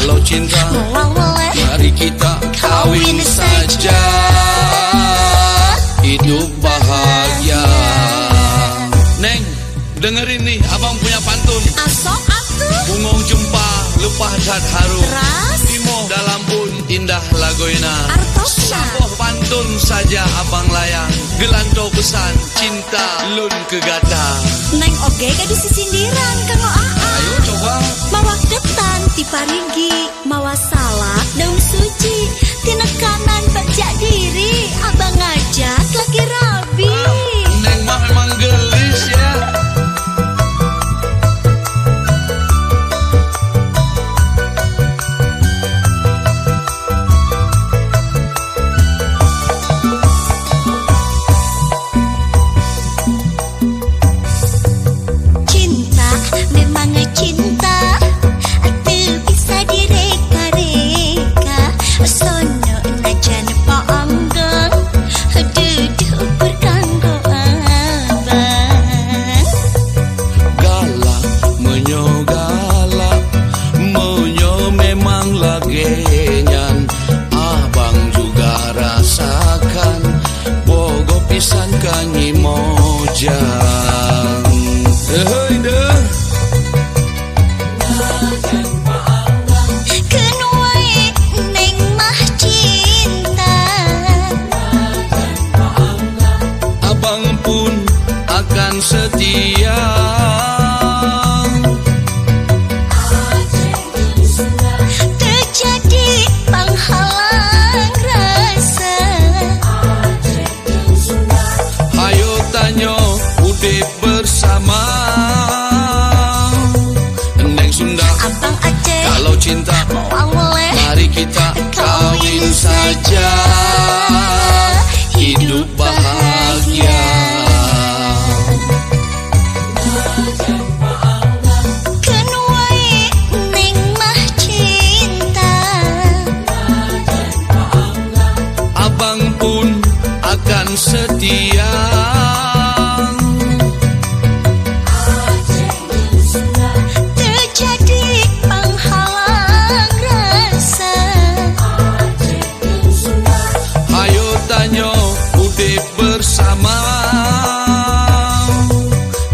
Kalau cinta, mari kita kawin saja, hidup bahagia. Neng, dengerin nih, abang punya pantun. Asok atuh. Bungong jumpa, lupa dat haru. Ras. Imo dalam pun indah lagoina. Artosna. Saboh pantun saja abang layang. Gelanto pesan cinta lun kegata. Neng oge gadi sisindiran kanggo Ayo coba. Mawa ketan ti parigi, mawa salak daun suci, tina kanan baca diri, abang ngajak lagi rabi. Neng mah emang gelis ya. Cinta memang cinta, atuh bisa direka-reka, sono najan paanggang, duduk berkanggo abang. Galak, menyo memang lagenyan. Abang juga rasakan, bogo pisan kanyi mojang. Hei deh. Keun wae neng mah cinta, Abang pun akan setia. terjadi penghalang rasa. Hayo tanyo udip bersama. Neng Sunda, Abang Aceh kalau cinta, mau oleh mari kita kawin saja, hidup bahagia. keun wae neng mah cinta, Abang pun akan setia. terjadi penghalang rasa. Hayo tanyo udip bersama.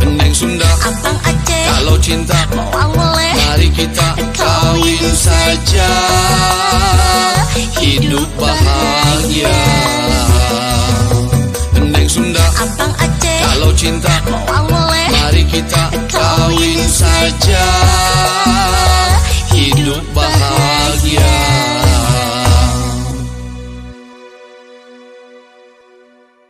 Neng Sunda, Abang Aceh kalau cinta, mau oleh mari kita kawin saja, hidup bahagia. Neng Sunda, Abang Aceh kalau cinta,